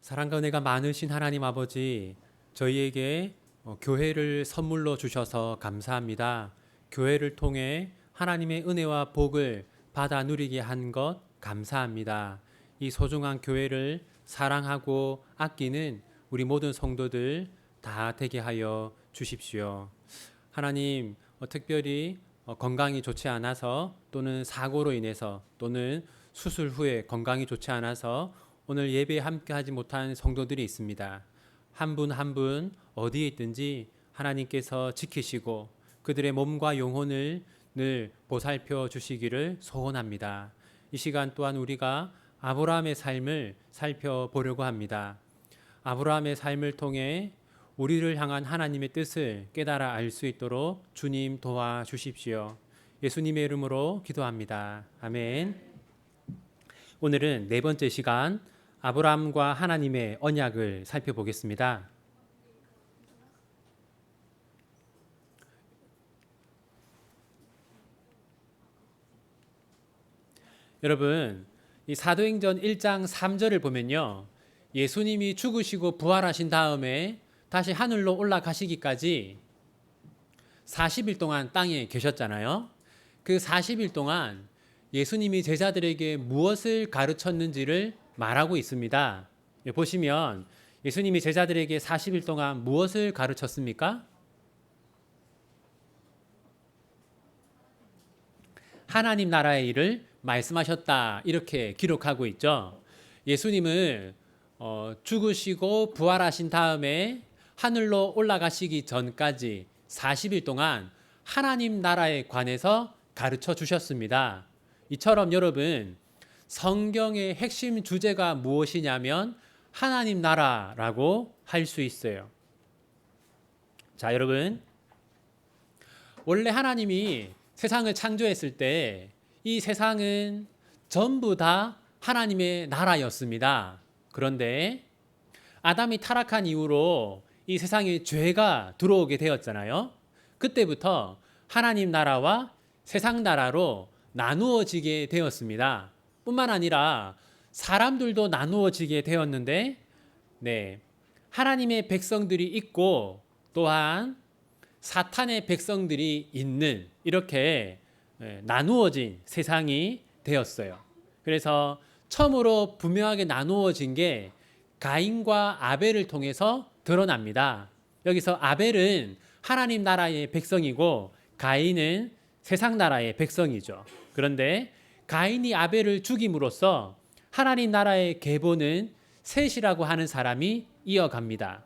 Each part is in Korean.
사랑과 은혜가 많으신 하나님 아버지, 저희에게 교회를 선물로 주셔서 감사합니다. 교회를 통해 하나님의 은혜와 복을 받아 누리게 한 것 감사합니다. 이 소중한 교회를 사랑하고 아끼는 우리 모든 성도들 다 되게 하여 주십시오. 하나님, 특별히 건강이 좋지 않아서 또는 사고로 인해서 또는 수술 후에 건강이 좋지 않아서 오늘 예배에 함께하지 못한 성도들이 있습니다. 한 분 한 분 어디에 있든지 하나님께서 지키시고 그들의 몸과 영혼을 늘 보살펴 주시기를 소원합니다. 이 시간 또한 우리가 아브라함의 삶을 살펴보려고 합니다. 아브라함의 삶을 통해 우리를 향한 하나님의 뜻을 깨달아 알 수 있도록 주님 도와주십시오. 예수님의 이름으로 기도합니다. 아멘. 오늘은 네 번째 시간 아브라함과 하나님의 언약을 살펴보겠습니다. 여러분, 이 사도행전 1장 3절을 보면요. 예수님이 죽으시고 부활하신 다음에 다시 하늘로 올라가시기까지 40일 동안 땅에 계셨잖아요. 그 40일 동안 예수님이 제자들에게 무엇을 가르쳤는지를 말하고 있습니다. 보시면 예수님이 제자들에게 40일 동안 무엇을 가르쳤습니까? 하나님 나라의 일을 말씀하셨다, 이렇게 기록하고 있죠. 예수님을 죽으시고 부활하신 다음에 하늘로 올라가시기 전까지 40일 동안 하나님 나라에 관해서 가르쳐 주셨습니다. 이처럼 여러분, 성경의 핵심 주제가 무엇이냐면 하나님 나라라고 할 수 있어요. 자, 여러분, 원래 하나님이 세상을 창조했을 때 이 세상은 전부 다 하나님의 나라였습니다. 그런데 아담이 타락한 이후로 이 세상에 죄가 들어오게 되었잖아요. 그때부터 하나님 나라와 세상 나라로 나누어지게 되었습니다. 뿐만 아니라 사람들도 나누어지게 되었는데, 하나님의 백성들이 있고 또한 사탄의 백성들이 있는, 이렇게 나누어진 세상이 되었어요. 그래서 처음으로 분명하게 나누어진 게 가인과 아벨을 통해서 드러납니다. 여기서 아벨은 하나님 나라의 백성이고 가인은 세상 나라의 백성이죠. 그런데 가인이 아벨을 죽임으로써 하나님 나라의 계보는 셋이라고 하는 사람이 이어갑니다.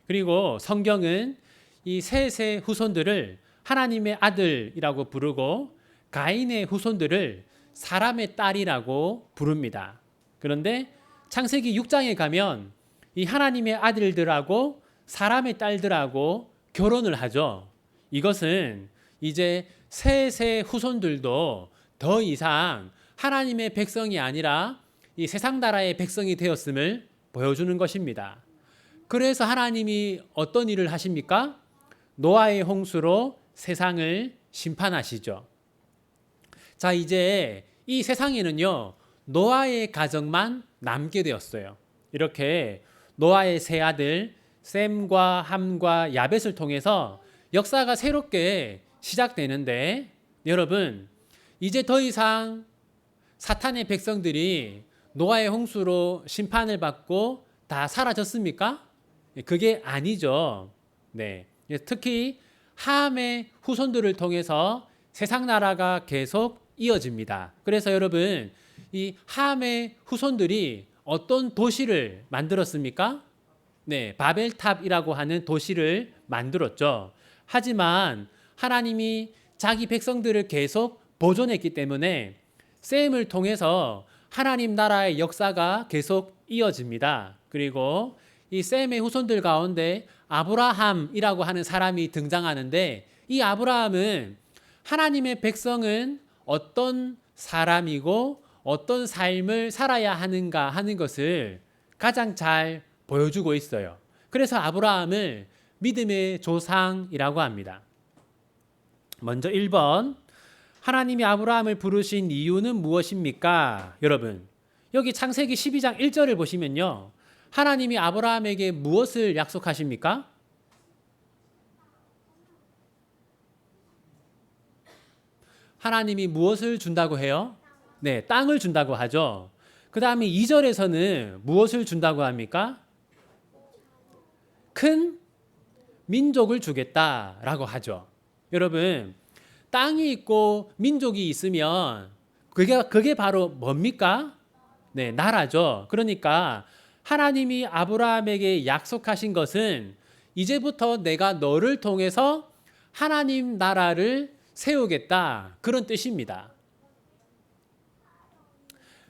그리고 성경은 이 셋의 후손들을 하나님의 아들이라고 부르고 가인의 후손들을 사람의 딸이라고 부릅니다. 그런데 창세기 6장에 가면 이 하나님의 아들들하고 사람의 딸들하고 결혼을 하죠. 이것은 이제 셋의 후손들도 더 이상 하나님의 백성이 아니라 이 세상 나라의 백성이 되었음을 보여주는 것입니다. 그래서 하나님이 어떤 일을 하십니까? 노아의 홍수로 세상을 심판하시죠. 자, 이제 이 세상에는요, 노아의 가정만 남게 되었어요. 이렇게 노아의 세 아들 셈과 함과 야벳을 통해서 역사가 새롭게 시작되는데, 여러분, 이제 더 이상 사탄의 백성들이 노아의 홍수로 심판을 받고 다 사라졌습니까? 그게 아니죠. 특히 함의 후손들을 통해서 세상 나라가 계속 이어집니다. 그래서 여러분, 이 함의 후손들이 어떤 도시를 만들었습니까? 바벨탑이라고 하는 도시를 만들었죠. 하지만 하나님이 자기 백성들을 계속 보존했기 때문에 셈을 통해서 하나님 나라의 역사가 계속 이어집니다. 그리고 이 셈의 후손들 가운데 아브라함이라고 하는 사람이 등장하는데, 이 아브라함은 하나님의 백성은 어떤 사람이고 어떤 삶을 살아야 하는가 하는 것을 가장 잘 보여주고 있어요. 그래서 아브라함을 믿음의 조상이라고 합니다. 먼저 1번, 하나님이 아브라함을 부르신 이유는 무엇입니까? 여러분, 여기 창세기 12장 1절을 보시면요, 하나님이 아브라함에게 무엇을 약속하십니까? 하나님이 무엇을 준다고 해요? 네, 땅을 준다고 하죠. 그 다음에 2절에서는 무엇을 준다고 합니까? 큰 민족을 주겠다라고 하죠. 여러분, 땅이 있고 민족이 있으면 그게 바로 뭡니까? 네, 나라죠. 그러니까 하나님이 아브라함에게 약속하신 것은 이제부터 내가 너를 통해서 하나님 나라를 세우겠다. 그런 뜻입니다.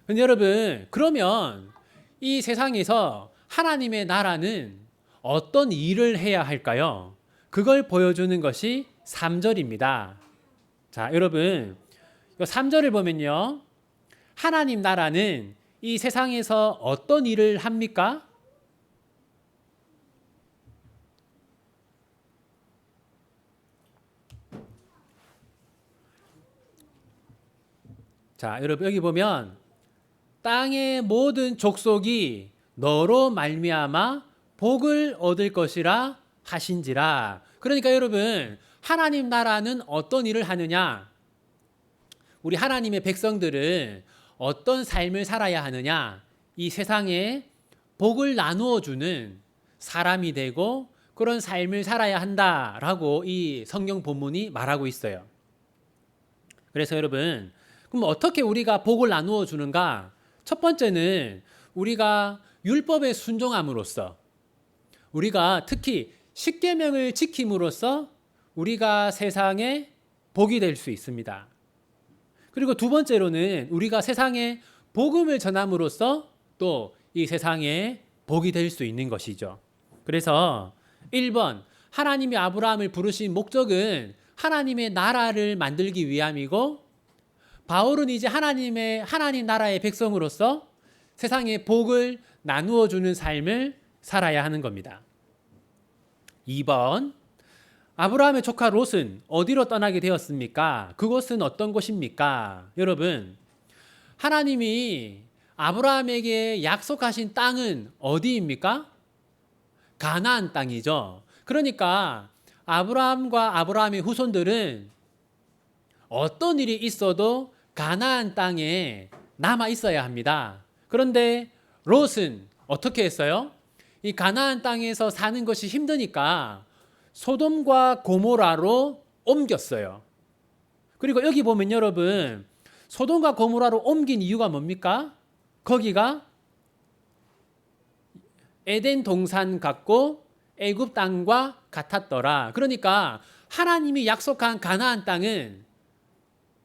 근데 여러분, 그러면 이 세상에서 하나님의 나라는 어떤 일을 해야 할까요? 그걸 보여주는 것이 3절입니다. 자, 여러분, 3절을 보면요. 하나님 나라는 이 세상에서 어떤 일을 합니까? 자, 여러분 여기 보면 땅의 모든 족속이 너로 말미암아 복을 얻을 것이라 하신지라. 그러니까 여러분, 하나님 나라는 어떤 일을 하느냐? 우리 하나님의 백성들은 어떤 삶을 살아야 하느냐? 이 세상에 복을 나누어 주는 사람이 되고 그런 삶을 살아야 한다라고 이 성경 본문이 말하고 있어요. 그래서 여러분, 그럼 어떻게 우리가 복을 나누어 주는가? 첫 번째는 우리가 율법에 순종함으로써, 우리가 특히 십계명을 지킴으로써 우리가 세상에 복이 될 수 있습니다. 그리고 두 번째로는 우리가 세상에 복음을 전함으로써 또 이 세상에 복이 될 수 있는 것이죠. 그래서 1번, 하나님이 아브라함을 부르신 목적은 하나님의 나라를 만들기 위함이고, 바울은 이제 하나님 나라의 백성으로서 세상에 복을 나누어 주는 삶을 살아야 하는 겁니다. 2번, 아브라함의 조카 롯은 어디로 떠나게 되었습니까? 그곳은 어떤 곳입니까? 여러분, 하나님이 아브라함에게 약속하신 땅은 어디입니까? 가나안 땅이죠. 그러니까 아브라함과 아브라함의 후손들은 어떤 일이 있어도 가나안 땅에 남아 있어야 합니다. 그런데 롯은 어떻게 했어요? 이 가나안 땅에서 사는 것이 힘드니까 소돔과 고모라로 옮겼어요. 그리고 여기 보면 여러분, 소돔과 고모라로 옮긴 이유가 뭡니까? 거기가 에덴 동산 같고 애굽 땅과 같았더라. 그러니까 하나님이 약속한 가나안 땅은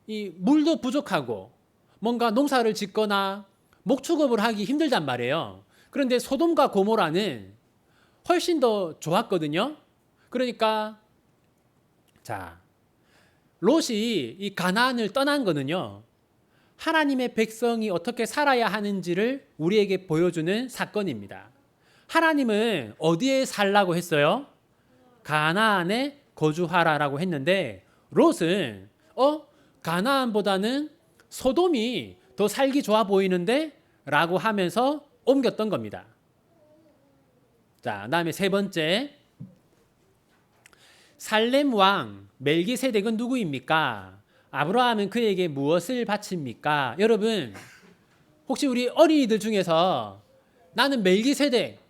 이 물도 부족하고 뭔가 농사를 짓거나 목축업을 하기 힘들단 말이에요. 그런데 소돔과 고모라는 훨씬 더 좋았거든요. 그러니까 자, 롯이 이 가나안을 떠난 거는요, 하나님의 백성이 어떻게 살아야 하는지를 우리에게 보여주는 사건입니다. 하나님은 어디에 살라고 했어요? 가나안에 거주하라라고 했는데 롯은 가나안보다는 소돔이 더 살기 좋아 보이는데 라고 하면서 옮겼던 겁니다. 자, 그다음에 세 번째, 살렘 왕 멜기세덱은 누구입니까? 아브라함은 그에게 무엇을 바칩니까? 여러분, 혹시 우리 어린이들 중에서 나는 멜기세덱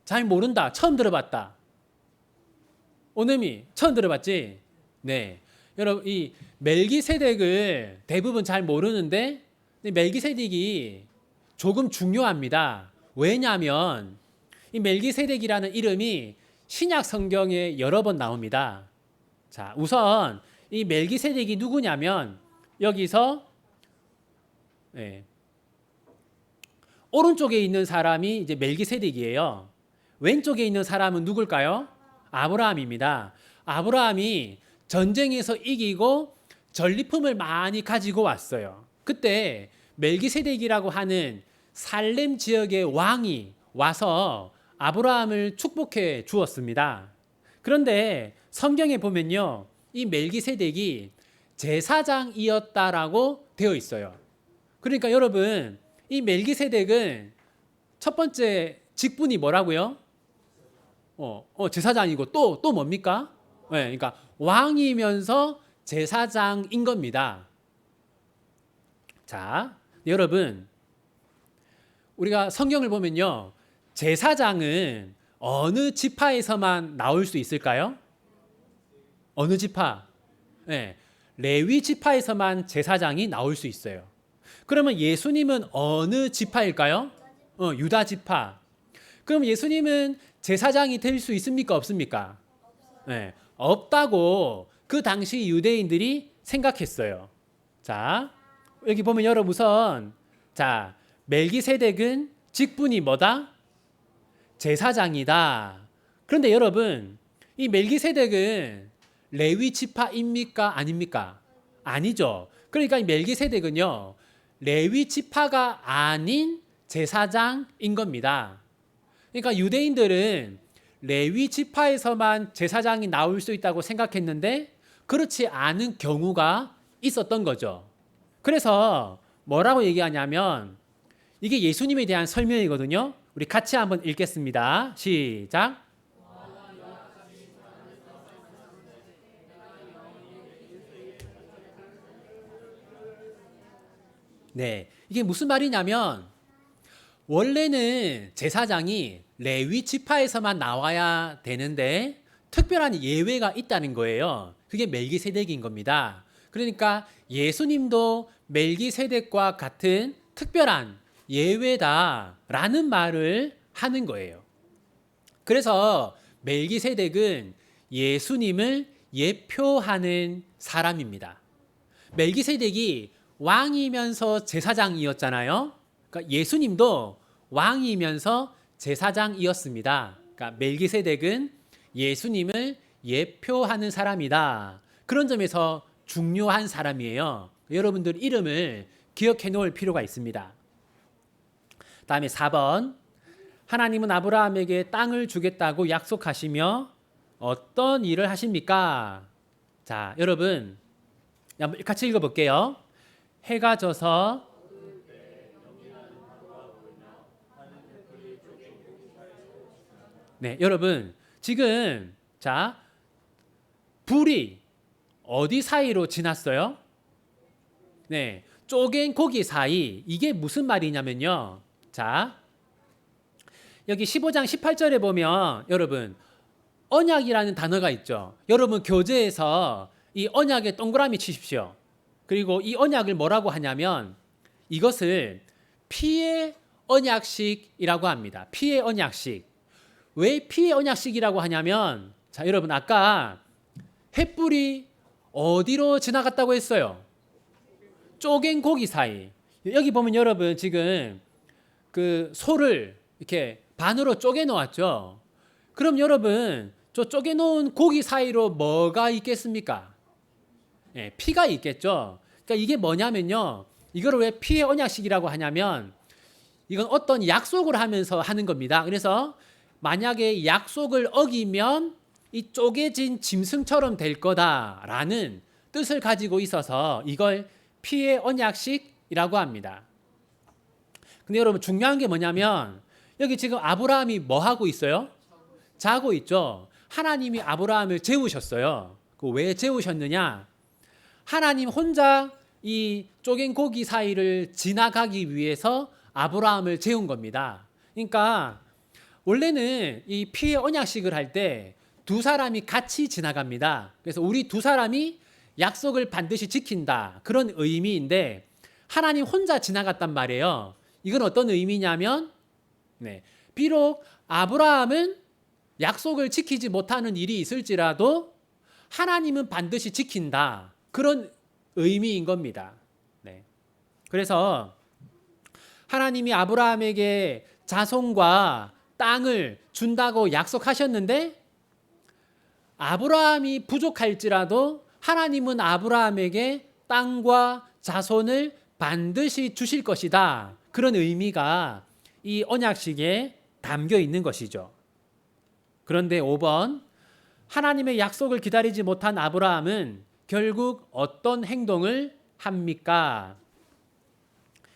잘 모른다, 처음 들어봤다, 오늘미 처음 들어봤지? 네. 여러분, 이 멜기세덱을 대부분 잘 모르는데 멜기세덱이 조금 중요합니다. 왜냐하면 이 멜기세덱이라는 이름이 신약 성경에 여러 번 나옵니다. 자, 우선 이 멜기세덱이 누구냐면 여기서 오른쪽에 있는 사람이 이제 멜기세덱이에요. 왼쪽에 있는 사람은 누굴까요? 아브라함입니다. 아브라함이 전쟁에서 이기고 전리품을 많이 가지고 왔어요. 그때 멜기세덱이라고 하는 살렘 지역의 왕이 와서 아브라함을 축복해 주었습니다. 그런데 성경에 보면요, 이 멜기세덱이 제사장이었다라고 되어 있어요. 그러니까 여러분, 이 멜기세덱은 첫 번째 직분이 뭐라고요? 제사장이고 또 뭡니까? 네, 그러니까 왕이면서 제사장인 겁니다. 자, 여러분, 우리가 성경을 보면요, 제사장은 어느 지파에서만 나올 수 있을까요? 어느 지파? 네, 레위 지파에서만 제사장이 나올 수 있어요. 그러면 예수님은 어느 지파일까요? 유다 지파. 그럼 예수님은 제사장이 될 수 있습니까? 없습니까? 네, 없다고 그 당시 유대인들이 생각했어요. 자, 여기 보면 여러분 우선 자, 멜기세덱은 직분이 뭐다? 제사장이다. 그런데 여러분, 이 멜기세덱은 레위 지파입니까? 아닙니까? 아니죠. 그러니까 이 멜기세덱은요, 레위 지파가 아닌 제사장인 겁니다. 그러니까 유대인들은 레위 지파에서만 제사장이 나올 수 있다고 생각했는데 그렇지 않은 경우가 있었던 거죠. 그래서 뭐라고 얘기하냐면 이게 예수님에 대한 설명이거든요. 우리 같이 한번 읽겠습니다. 시작. 네, 이게 무슨 말이냐면 원래는 제사장이 레위 지파에서만 나와야 되는데 특별한 예외가 있다는 거예요. 그게 멜기세덱인 겁니다. 그러니까 예수님도 멜기세덱과 같은 특별한 예외다라는 말을 하는 거예요. 그래서 멜기세덱은 예수님을 예표하는 사람입니다. 멜기세덱이 왕이면서 제사장이었잖아요. 그러니까 예수님도 왕이면서 제사장이었습니다. 그러니까 멜기세덱은 예수님을 예표하는 사람이다. 그런 점에서 중요한 사람이에요. 여러분들 이름을 기억해 놓을 필요가 있습니다. 다음에 4번. 하나님은 아브라함에게 땅을 주겠다고 약속하시며 어떤 일을 하십니까? 자, 여러분 같이 읽어볼게요. 해가 져서 네, 여러분 지금 자 불이 어디 사이로 지났어요? 네, 쪼갠 고기 사이. 이게 무슨 말이냐면요. 자, 여기 15장 18절에 보면 여러분 언약이라는 단어가 있죠. 여러분 교재에서 이 언약에 동그라미 치십시오. 그리고 이 언약을 뭐라고 하냐면 이것을 피의 언약식이라고 합니다. 피의 언약식. 왜 피의 언약식이라고 하냐면 자, 여러분 아까 횃불이 어디로 지나갔다고 했어요? 쪼갠 고기 사이. 여기 보면 여러분 지금 그 소를 이렇게 반으로 쪼개 놓았죠. 그럼 여러분 저 쪼개 놓은 고기 사이로 뭐가 있겠습니까? 네, 피가 있겠죠. 그러니까 이게 뭐냐면요. 이거를 왜 피의 언약식이라고 하냐면 이건 어떤 약속을 하면서 하는 겁니다. 그래서 만약에 약속을 어기면 이 쪼개진 짐승처럼 될 거다라는 뜻을 가지고 있어서 이걸 피의 언약식이라고 합니다. 근데 여러분 중요한 게 뭐냐면 여기 지금 아브라함이 뭐 하고 있어요? 자고 있죠. 하나님이 아브라함을 재우셨어요. 왜 재우셨느냐? 하나님 혼자 이 쪼갠 고기 사이를 지나가기 위해서 아브라함을 재운 겁니다. 그러니까 원래는 이 피의 언약식을 할 때 두 사람이 같이 지나갑니다. 그래서 우리 두 사람이 약속을 반드시 지킨다. 그런 의미인데 하나님 혼자 지나갔단 말이에요. 이건 어떤 의미냐면 네, 비록 아브라함은 약속을 지키지 못하는 일이 있을지라도 하나님은 반드시 지킨다. 그런 의미인 겁니다. 네. 그래서 하나님이 아브라함에게 자손과 땅을 준다고 약속하셨는데 아브라함이 부족할지라도 하나님은 아브라함에게 땅과 자손을 반드시 주실 것이다. 그런 의미가 이 언약식에 담겨 있는 것이죠. 그런데 5번 하나님의 약속을 기다리지 못한 아브라함은 결국 어떤 행동을 합니까?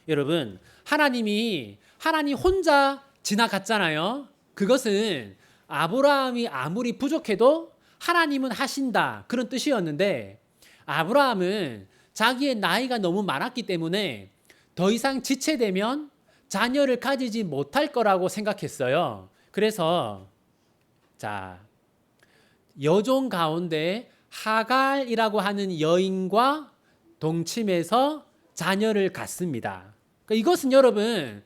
여러분 하나님 혼자 지나갔잖아요. 그것은 아브라함이 아무리 부족해도 하나님은 하신다, 그런 뜻이었는데, 아브라함은 자기의 나이가 너무 많았기 때문에 더 이상 지체되면 자녀를 가지지 못할 거라고 생각했어요. 그래서 자, 여종 가운데 하갈이라고 하는 여인과 동침해서 자녀를 갖습니다. 그러니까 이것은 여러분,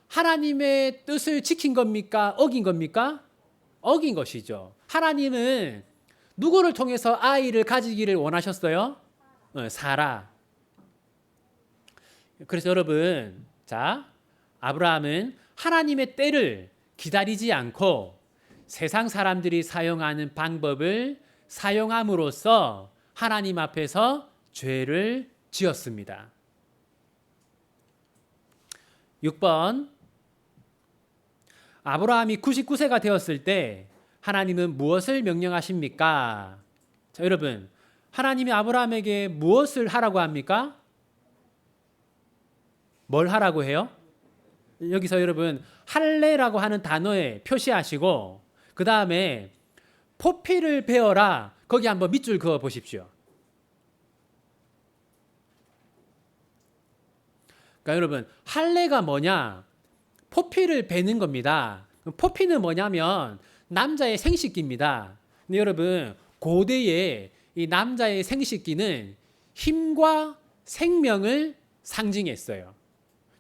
하나님의 뜻을 지킨 겁니까? 어긴 겁니까? 어긴 것이죠. 하나님은 누구를 통해서 아이를 가지기를 원하셨어요? 사라. 그래서 여러분, 자, 아브라함은 하나님의 때를 기다리지 않고 세상 사람들이 사용하는 방법을 사용함으로써 하나님 앞에서 죄를 지었습니다. 6번, 아브라함이 99세가 되었을 때 하나님은 무엇을 명령하십니까? 자, 여러분, 하나님이 아브라함에게 무엇을 하라고 합니까? 뭘 하라고 해요? 여기서 여러분, 할례라고 하는 단어에 표시하시고, 그 다음에 포피를 베어라, 거기 한번 밑줄 그어 보십시오. 그러니까 여러분, 할례가 뭐냐? 포피를 베는 겁니다. 포피는 뭐냐면 남자의 생식기입니다. 근데 여러분, 고대에 이 남자의 생식기는 힘과 생명을 상징했어요.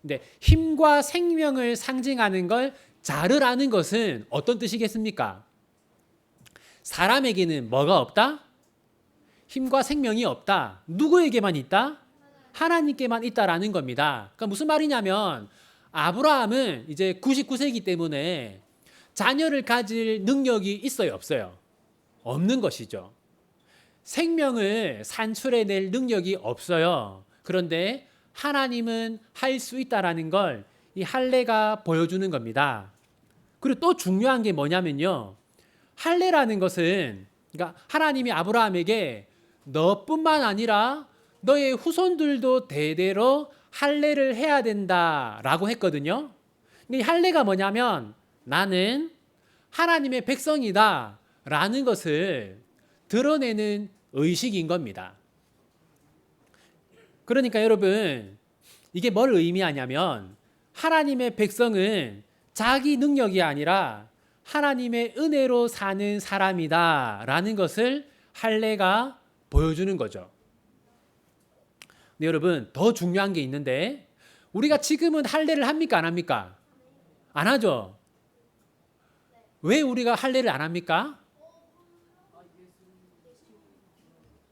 근데 힘과 생명을 상징하는 걸 자르라는 것은 어떤 뜻이겠습니까? 사람에게는 뭐가 없다? 힘과 생명이 없다. 누구에게만 있다? 하나님께만 있다라는 겁니다. 그러니까 무슨 말이냐면, 아브라함은 이제 99세이기 때문에 자녀를 가질 능력이 있어요, 없어요? 없는 것이죠. 생명을 산출해낼 능력이 없어요. 그런데 하나님은 할 수 있다라는 걸 이 할례가 보여주는 겁니다. 그리고 또 중요한 게 뭐냐면요, 할례라는 것은, 그러니까 하나님이 아브라함에게 너뿐만 아니라 너의 후손들도 대대로 할례를 해야 된다라고 했거든요. 근데 이 할례가 뭐냐면, 나는 하나님의 백성이다라는 것을 드러내는 의식인 겁니다. 그러니까 여러분, 이게 뭘 의미하냐면, 하나님의 백성은 자기 능력이 아니라 하나님의 은혜로 사는 사람이다라는 것을 할례가 보여주는 거죠. 근데 여러분, 더 중요한 게 있는데, 우리가 지금은 할례를 합니까, 안 합니까? 안 하죠. 왜 우리가 할례를 안 합니까?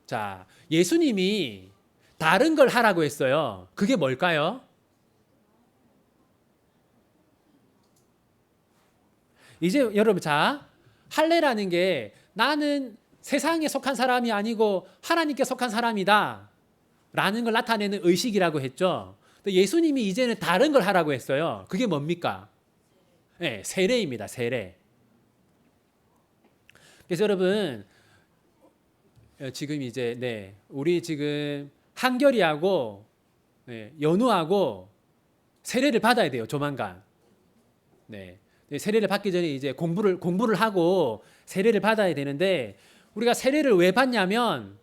자, 예수님이 다른 걸 하라고 했어요. 그게 뭘까요? 이제 여러분, 자, 할례라는 게 나는 세상에 속한 사람이 아니고 하나님께 속한 사람이다 라는 걸 나타내는 의식이라고 했죠. 예수님이 이제는 다른 걸 하라고 했어요. 그게 뭡니까? 네, 세례입니다. 세례. 그래서 여러분, 지금 이제 우리 지금 한결이하고 연우하고 세례를 받아야 돼요. 조만간. 세례를 받기 전에 이제 공부를 하고 세례를 받아야 되는데, 우리가 세례를 왜 받냐면,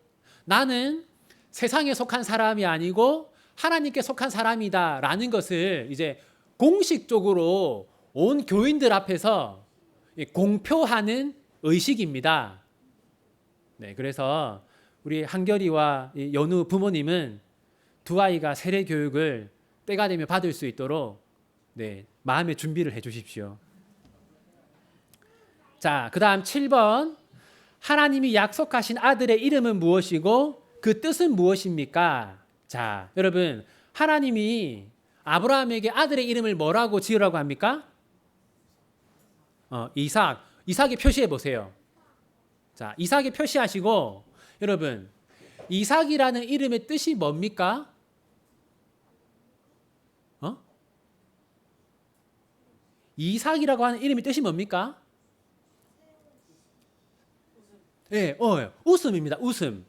나는 세상에 속한 사람이 아니고 하나님께 속한 사람이다라는 것을 이제 공식적으로 온 교인들 앞에서 공표하는 의식입니다. 그래서 우리 한결이와 연우 부모님은 두 아이가 세례 교육을 때가 되면 받을 수 있도록 마음의 준비를 해 주십시오. 자, 그 다음 7번. 하나님이 약속하신 아들의 이름은 무엇이고 그 뜻은 무엇입니까? 자, 여러분, 하나님이 아브라함에게 아들의 이름을 뭐라고 지으라고 합니까? 이삭. 이삭에 표시해 보세요. 자, 이삭에 표시하시고, 여러분, 이삭이라는 이름의 뜻이 뭡니까? 이삭이라고 하는 이름의 뜻이 뭡니까? 웃음입니다. 웃음.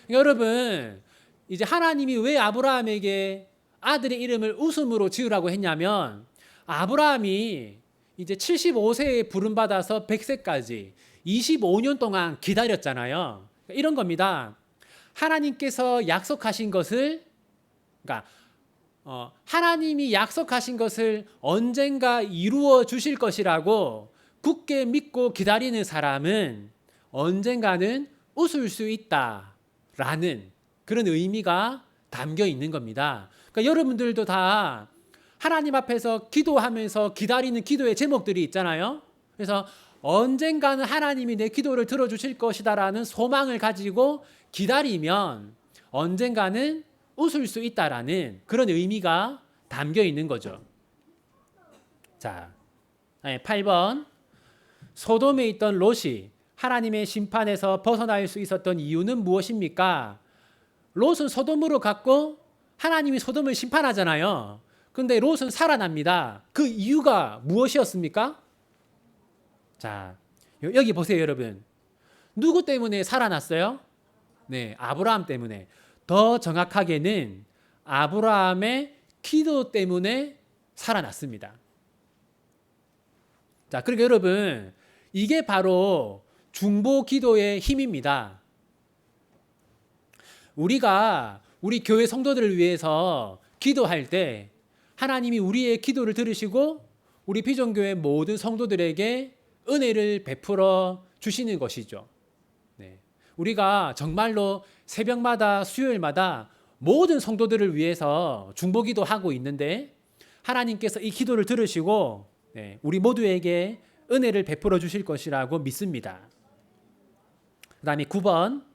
그러니까 여러분, 이제 하나님이 왜 아브라함에게 아들의 이름을 웃음으로 지으라고 했냐면, 아브라함이 이제 75세에 부름받아서 100세까지 25년 동안 기다렸잖아요. 이런 겁니다. 하나님께서 약속하신 것을, 그러니까 하나님이 약속하신 것을 언젠가 이루어 주실 것이라고 굳게 믿고 기다리는 사람은 언젠가는 웃을 수 있다라는 그런 의미가 담겨 있는 겁니다. 그러니까 여러분들도 다 하나님 앞에서 기도하면서 기다리는 기도의 제목들이 있잖아요. 그래서 언젠가는 하나님이 내 기도를 들어주실 것이다라는 소망을 가지고 기다리면 언젠가는 웃을 수 있다라는 그런 의미가 담겨 있는 거죠. 자, 8번. 소돔에 있던 롯이 하나님의 심판에서 벗어날 수 있었던 이유는 무엇입니까? 롯은 소돔으로 갔고 하나님이 소돔을 심판하잖아요. 근데 롯은 살아납니다. 그 이유가 무엇이었습니까? 자, 여기 보세요, 여러분. 누구 때문에 살아났어요? 네, 아브라함 때문에. 더 정확하게는 아브라함의 기도 때문에 살아났습니다. 자, 그러니까 여러분, 이게 바로 중보 기도의 힘입니다. 우리가 우리 교회 성도들을 위해서 기도할 때 하나님이 우리의 기도를 들으시고 우리 비전교회 모든 성도들에게 은혜를 베풀어 주시는 것이죠. 네. 우리가 정말로 새벽마다 수요일마다 모든 성도들을 위해서 중보기도 하고 있는데 하나님께서 이 기도를 들으시고 우리 모두에게 은혜를 베풀어 주실 것이라고 믿습니다. 그 다음에 9번.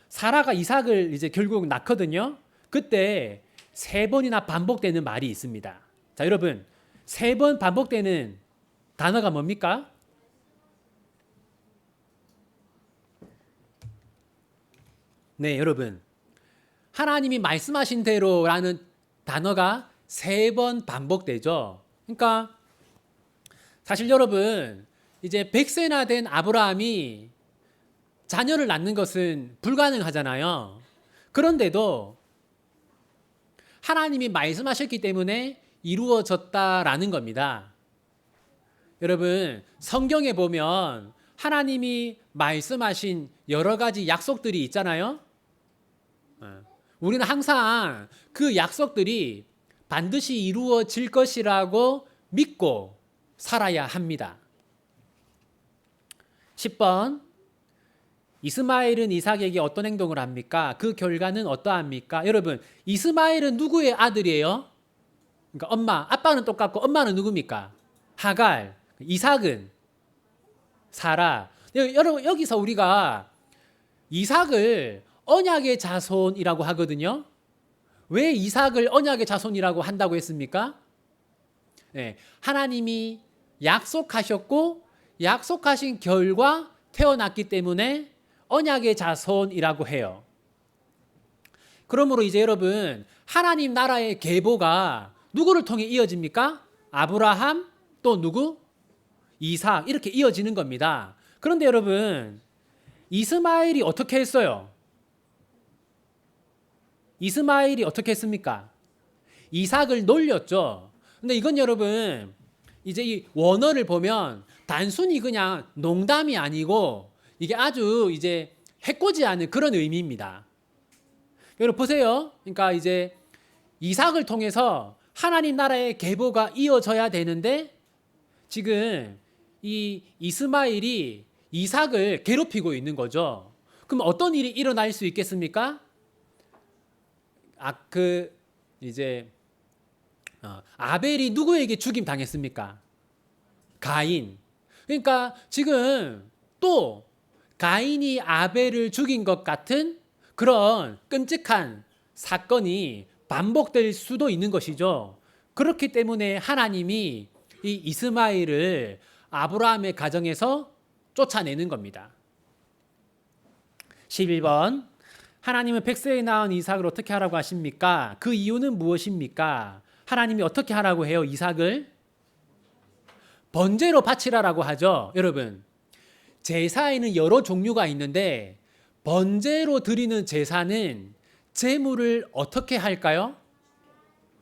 사라가 이삭을 이제 결국 낳거든요. 그때 3번이나 반복되는 말이 있습니다. 자, 여러분, 3번 반복되는 단어가 뭡니까? 네, 여러분. 하나님이 말씀하신 대로라는 단어가 3번 반복되죠. 그러니까 사실 여러분, 이제 100세나 된 아브라함이 자녀를 낳는 것은 불가능하잖아요. 그런데도 하나님이 말씀하셨기 때문에 이루어졌다라는 겁니다. 여러분, 성경에 보면 하나님이 말씀하신 여러 가지 약속들이 있잖아요. 우리는 항상 그 약속들이 반드시 이루어질 것이라고 믿고 살아야 합니다. 10번. 이스마엘은 이삭에게 어떤 행동을 합니까? 그 결과는 어떠합니까? 여러분, 이스마엘은 누구의 아들이에요? 그러니까 엄마, 아빠는 똑같고 엄마는 누굽니까? 하갈. 이삭은 사라. 여러분, 여기서 우리가 이삭을 언약의 자손이라고 하거든요. 왜 이삭을 언약의 자손이라고 한다고 했습니까? 네, 하나님이 약속하셨고 약속하신 결과 태어났기 때문에 언약의 자손이라고 해요. 그러므로 이제 여러분, 하나님 나라의 계보가 누구를 통해 이어집니까? 아브라함, 또 누구? 이삭, 이렇게 이어지는 겁니다. 그런데 여러분, 이스마엘이 어떻게 했어요? 이스마엘이 어떻게 했습니까? 이삭을 놀렸죠. 근데 이건 여러분, 이제 이 원어를 보면 단순히 그냥 농담이 아니고 이게 아주 이제 해코지 않은 그런 의미입니다. 여러분 보세요. 그러니까 이제 이삭을 통해서 하나님 나라의 계보가 이어져야 되는데 지금 이 이스마엘이 이삭을 괴롭히고 있는 거죠. 그럼 어떤 일이 일어날 수 있겠습니까? 아벨이 누구에게 죽임 당했습니까? 가인. 그러니까 지금 또 가인이 아벨을 죽인 것 같은 그런 끔찍한 사건이 반복될 수도 있는 것이죠. 그렇기 때문에 하나님이 이 이스마엘을 아브라함의 가정에서 쫓아내는 겁니다. 11번. 하나님은 100세에 낳은 이삭을 어떻게 하라고 하십니까? 그 이유는 무엇입니까? 하나님이 어떻게 하라고 해요? 이삭을 번제로 바치라라고 하죠. 여러분, 제사에는 여러 종류가 있는데 번제로 드리는 제사는 제물을 어떻게 할까요?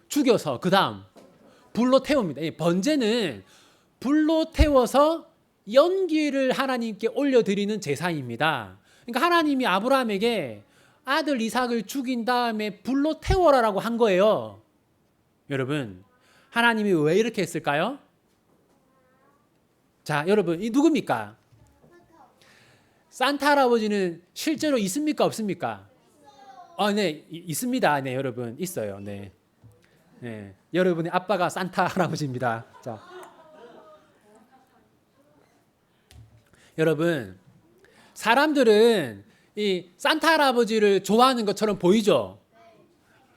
죽여서 그 다음 불로 태웁니다. 번제는 불로 태워서 연기를 하나님께 올려드리는 제사입니다. 그러니까 하나님이 아브라함에게 아들 이삭을 죽인 다음에 불로 태워라라고 한 거예요. 여러분, 하나님이 왜 이렇게 했을까요? 자, 여러분, 이 누굽니까? 산타 할아버지는 실제로 있습니까? 없습니까? 네, 있습니다. 네, 여러분, 있어요. 네. 네. 여러분의 아빠가 산타 할아버지입니다. 자. 여러분, 사람들은 이 산타 할아버지를 좋아하는 것처럼 보이죠?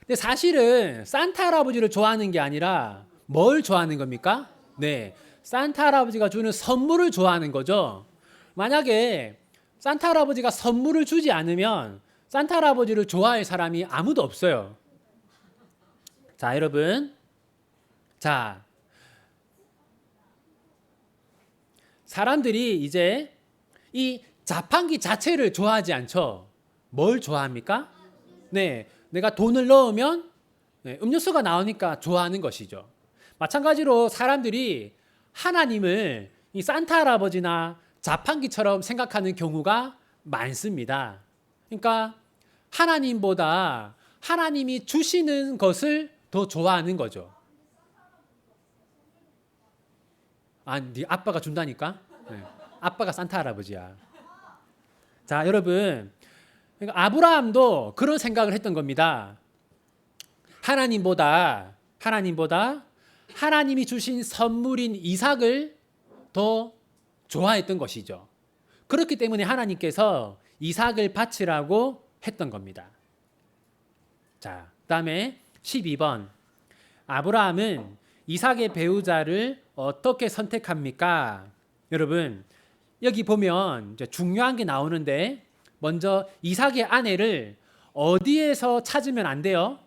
근데 사실은 산타 할아버지를 좋아하는 게 아니라 뭘 좋아하는 겁니까? 네. 산타 할아버지가 주는 선물을 좋아하는 거죠. 만약에 산타 할아버지가 선물을 주지 않으면 산타 할아버지를 좋아할 사람이 아무도 없어요. 자, 여러분. 자, 사람들이 이제 이 자판기 자체를 좋아하지 않죠. 뭘 좋아합니까? 네, 내가 돈을 넣으면 음료수가 나오니까 좋아하는 것이죠. 마찬가지로 사람들이 하나님을 이 산타 할아버지나 자판기처럼 생각하는 경우가 많습니다. 그러니까 하나님보다 하나님이 주시는 것을 더 좋아하는 거죠. 네 아빠가 준다니까? 네. 아빠가 산타 할아버지야. 자, 여러분, 그러니까 아브라함도 그런 생각을 했던 겁니다. 하나님보다 하나님이 주신 선물인 이삭을 더 좋아했던 것이죠. 그렇기 때문에 하나님께서 이삭을 바치라고 했던 겁니다. 자, 그다음에 12번. 아브라함은 이삭의 배우자를 어떻게 선택합니까? 여러분, 여기 보면 이제 중요한 게 나오는데 먼저 이삭의 아내를 어디에서 찾으면 안 돼요?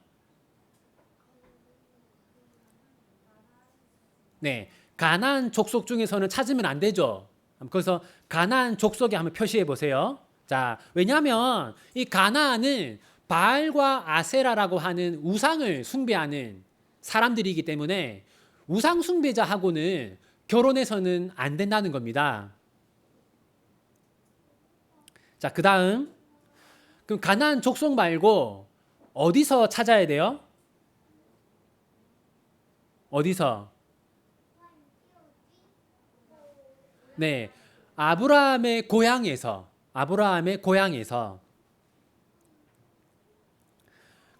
네, 가나안 족속 중에서는 찾으면 안 되죠. 그래서 가나안 족속에 한번 표시해 보세요. 자, 왜냐하면 이 가나안은 바알과 아세라라고 하는 우상을 숭배하는 사람들이기 때문에 우상 숭배자하고는 결혼해서는 안 된다는 겁니다. 자, 그 다음, 그럼 가나안 족속 말고 어디서 찾아야 돼요? 어디서? 네, 아브라함의 고향에서.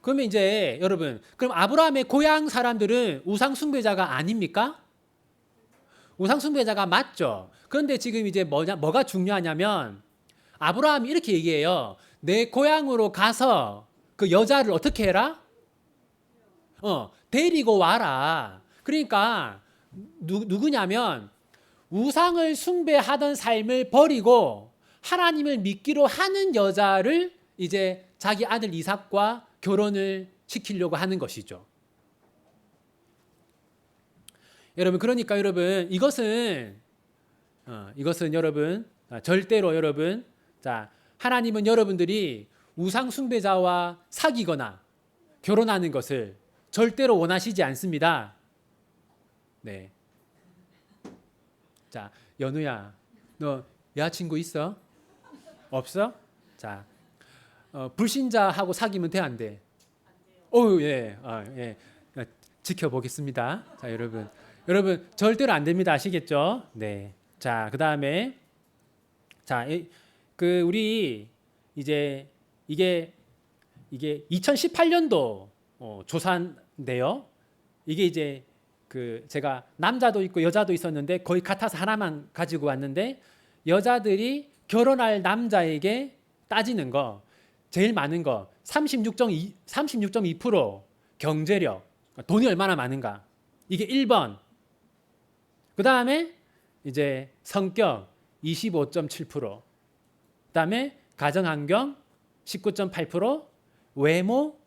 그러면 이제 여러분, 그럼 아브라함의 고향 사람들은 우상 숭배자가 아닙니까? 우상 숭배자가 맞죠. 그런데 지금 이제 뭐가 중요하냐면 아브라함이 이렇게 얘기해요. 내 고향으로 가서 그 여자를 어떻게 해라? 데리고 와라. 그러니까 누구냐면 우상을 숭배하던 삶을 버리고 하나님을 믿기로 하는 여자를 이제 자기 아들 이삭과 결혼을 시키려고 하는 것이죠. 여러분, 그러니까 여러분, 이것은 여러분, 절대로 여러분, 자, 하나님은 여러분들이 우상 숭배자와 사귀거나 결혼하는 것을 절대로 원하시지 않습니다. 네. 자, 연우야, 너 여자친구 있어? 없어? 자, 불신자하고 사귀면 돼, 안 돼? 예, 예. 지켜보겠습니다. 자, 여러분 절대로 안 됩니다. 아시겠죠? 네. 자, 그 다음에 자, 우리 이제 이게 2018년도 조사인데요. 이게 이제 제가 남자도 있고 여자도 있었는데 거의 같아서 하나만 가지고 왔는데 여자들이 결혼할 남자에게 따지는 거 제일 많은 거 36.2% 경제력, 돈이 얼마나 많은가. 이게 1번. 그 다음에 이제 성격 25.7%. 그 다음에 가정환경 19.8%, 외모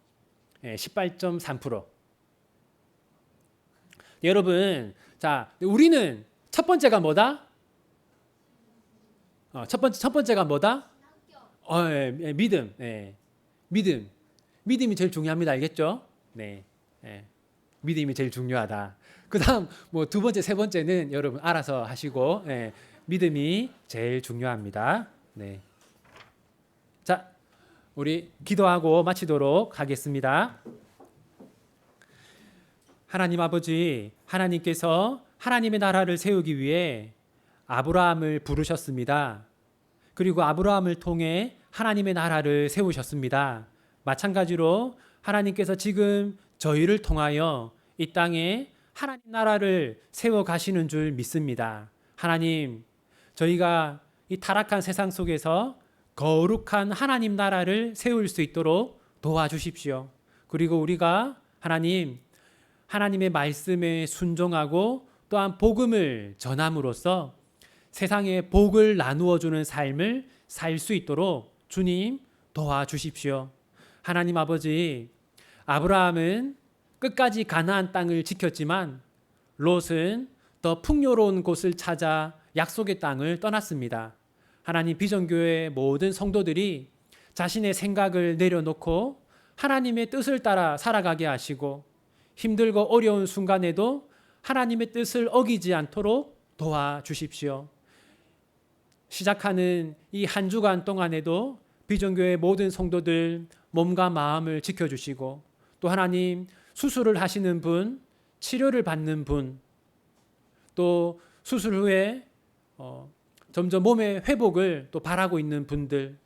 18.3%. 여러분, 자, 우리는 첫 번째가 뭐다? 첫 번째가 뭐다? 믿음. 믿음이 제일 중요합니다. 알겠죠? 네. 믿음이 제일 중요하다. 그다음 뭐 두 번째, 세 번째는 여러분 알아서 하시고, 예, 믿음이 제일 중요합니다. 네. 자, 우리 기도하고 마치도록 하겠습니다. 하나님 아버지, 하나님께서 하나님의 나라를 세우기 위해 아브라함을 부르셨습니다. 그리고 아브라함을 통해 하나님의 나라를 세우셨습니다. 마찬가지로 하나님께서 지금 저희를 통하여 이 땅에 하나님 나라를 세워 가시는 줄 믿습니다. 하나님, 저희가 이 타락한 세상 속에서 거룩한 하나님 나라를 세울 수 있도록 도와주십시오. 그리고 우리가 하나님의 말씀에 순종하고 또한 복음을 전함으로써 세상에 복을 나누어 주는 삶을 살 수 있도록 주님 도와주십시오. 하나님 아버지, 아브라함은 끝까지 가나안 땅을 지켰지만 롯은 더 풍요로운 곳을 찾아 약속의 땅을 떠났습니다. 하나님, 비전교회 모든 성도들이 자신의 생각을 내려놓고 하나님의 뜻을 따라 살아가게 하시고 힘들고 어려운 순간에도 하나님의 뜻을 어기지 않도록 도와주십시오. 시작하는 이 한 주간 동안에도 비전교회 모든 성도들 몸과 마음을 지켜주시고 또 하나님, 수술을 하시는 분, 치료를 받는 분, 또 수술 후에 점점 몸의 회복을 또 바라고 있는 분들,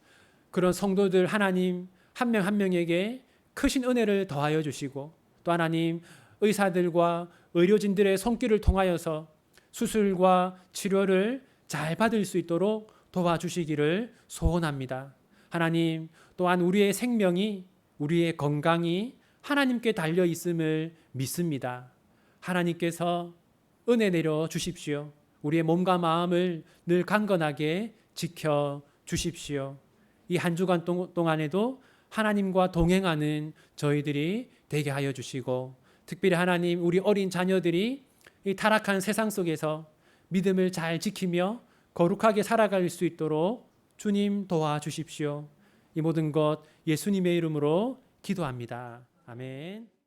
그런 성도들 하나님 한 명 한 명에게 크신 은혜를 더하여 주시고 또 하나님, 의사들과 의료진들의 손길을 통하여서 수술과 치료를 잘 받을 수 있도록 도와주시기를 소원합니다. 하나님, 또한 우리의 생명이, 우리의 건강이 하나님께 달려 있음을 믿습니다. 하나님께서 은혜 내려 주십시오. 우리의 몸과 마음을 늘 강건하게 지켜 주십시오. 이 한 주간 동안에도 하나님과 동행하는 저희들이 되게 하여 주시고, 특별히 하나님, 우리 어린 자녀들이 이 타락한 세상 속에서 믿음을 잘 지키며 거룩하게 살아갈 수 있도록 주님 도와주십시오. 이 모든 것 예수님의 이름으로 기도합니다. 아멘.